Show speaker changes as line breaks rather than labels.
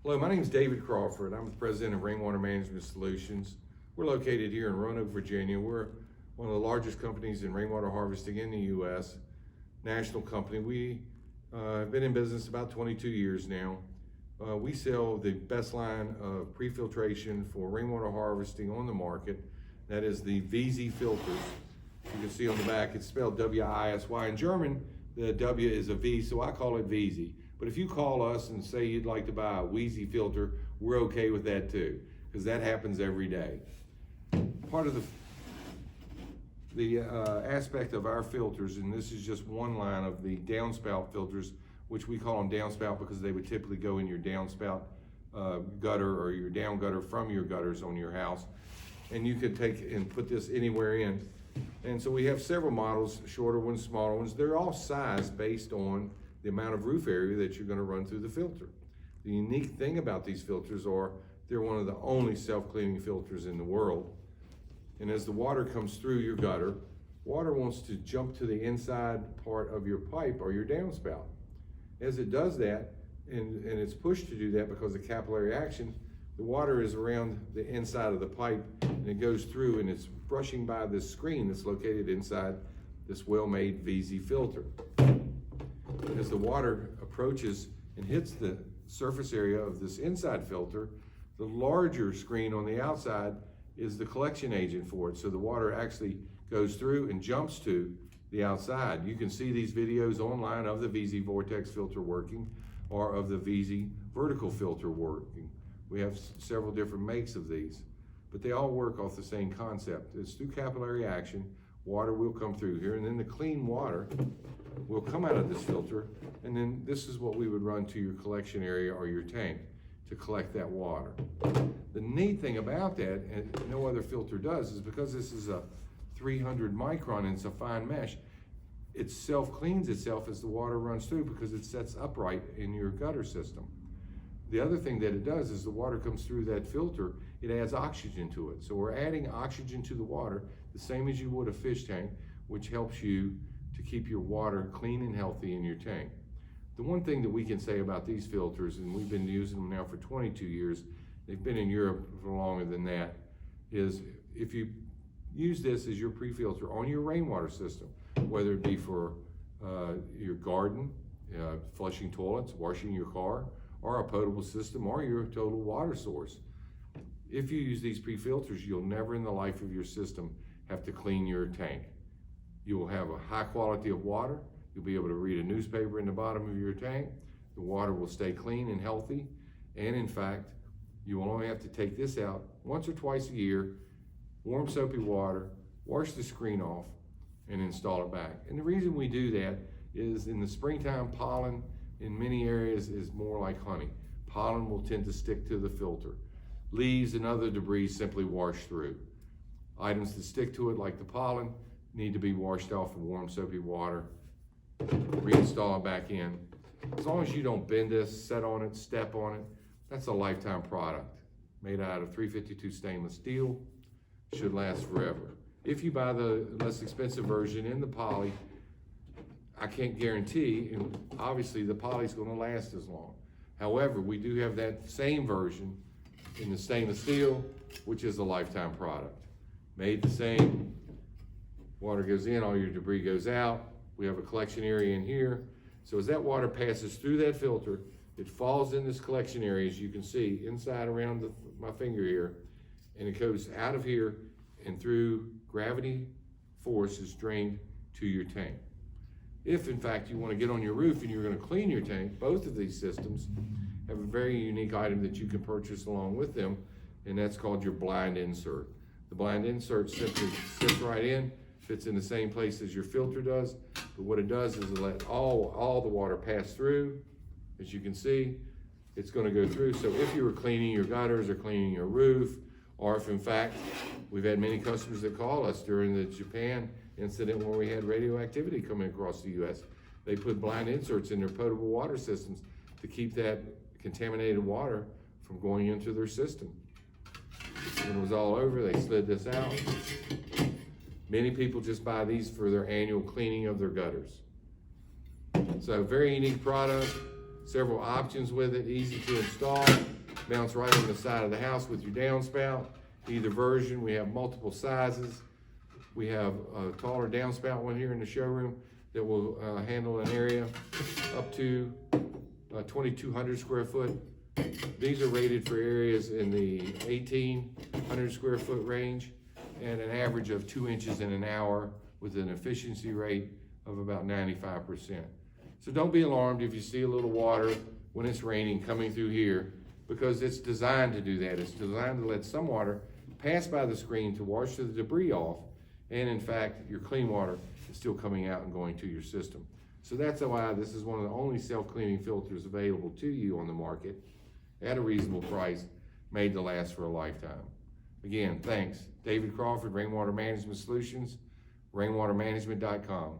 Hello, my name is David Crawford. I'm the president of Rainwater Management Solutions. We're located here in Roanoke, Virginia. We're one of the largest companies in rainwater harvesting in the U.S., national company. We have been in business about 22 years now. We sell the best line of pre-filtration for rainwater harvesting on the market. That is the Wisy filters. You can see on the back, it's spelled W-I-S-Y. In German, the W is a V, so I call it Wisy. But if you call us and say you'd like to buy a Wisy filter, we're okay with that too, because that happens every day. Part of the aspect of our filters, and this is just one line of the downspout filters, which we call them downspout because they would typically go in your downspout gutter or your down gutter from your gutters on your house. And you could take and put this anywhere in. And so we have several models, shorter ones, smaller ones. They're all sized based on the amount of roof area that you're going to run through the filter. The unique thing about these filters are they're one of the only self-cleaning filters in the world. And as the water comes through your gutter, water wants to jump to the inside part of your pipe or your downspout. As it does that, and it's pushed to do that because of capillary action, the water is around the inside of the pipe and it goes through and it's brushing by this screen that's located inside this well-made Wisy filter. As the water approaches and hits the surface area of this inside filter, the larger screen on the outside is the collection agent for it. So the water actually goes through and jumps to the outside. You can see these videos online of the Wisy Vortex filter working or of the Wisy vertical filter working. We have several different makes of these, but they all work off the same concept. It's through capillary action, water will come through here, and then the clean water will come out of this filter, and then this is what we would run to your collection area or your tank to collect that water. The neat thing about that, and no other filter does, is because this is a 300 micron and it's a fine mesh, it self-cleans itself as the water runs through because it sets upright in your gutter system. The other thing that it does is the water comes through that filter, it adds oxygen to it. So we're adding oxygen to the water, the same as you would a fish tank, which helps you to keep your water clean and healthy in your tank. The one thing that we can say about these filters, and we've been using them now for 22 years, they've been in Europe for longer than that, is if you use this as your pre-filter on your rainwater system, whether it be for your garden, flushing toilets, washing your car, or a potable system, or your total water source. If you use these pre-filters, you'll never in the life of your system have to clean your tank. You will have a high quality of water. You'll be able to read a newspaper in the bottom of your tank. The water will stay clean and healthy. And in fact, you will only have to take this out once or twice a year, warm soapy water, wash the screen off, and install it back. And the reason we do that is in the springtime, pollen in many areas is more like honey. Pollen will tend to stick to the filter. Leaves and other debris simply wash through. Items that stick to it, like the pollen, need to be washed off with warm soapy water, reinstall it back in. As long as you don't bend this, set on it, step on it, that's a lifetime product. Made out of 352 stainless steel, should last forever. If you buy the less expensive version in the poly, I can't guarantee, and obviously the poly's gonna last as long. However, we do have that same version in the stainless steel, which is a lifetime product. Made the same, water goes in, all your debris goes out. We have a collection area in here. So as that water passes through that filter, it falls in this collection area, as you can see, inside around my finger here, and it goes out of here and through gravity force is drained to your tank. If in fact you want to get on your roof and you're going to clean your tank, both of these systems have a very unique item that you can purchase along with them, and that's called your blind insert. The blind insert simply sits right in, fits in the same place as your filter does, but what it does is it lets all the water pass through. As you can see, it's going to go through. So if you were cleaning your gutters or cleaning your roof, or if in fact, we've had many customers that call us during the Japan incident where we had radioactivity coming across the US. They put blind inserts in their potable water systems to keep that contaminated water from going into their system. When it was all over, they slid this out. Many people just buy these for their annual cleaning of their gutters. So very unique product. several options with it, easy to install, mounts right on the side of the house with your downspout. Either version, we have multiple sizes. We have a taller downspout one here in the showroom that will handle an area up to 2,200 square foot. These are rated for areas in the 1,800 square foot range and an average of 2 inches in an hour with an efficiency rate of about 95%. So don't be alarmed if you see a little water when it's raining coming through here, because it's designed to do that. It's designed to let some water pass by the screen to wash the debris off, and in fact, your clean water is still coming out and going to your system. So that's why this is one of the only self-cleaning filters available to you on the market at a reasonable price, made to last for a lifetime. Again, thanks. David Crawford, Rainwater Management Solutions, rainwatermanagement.com.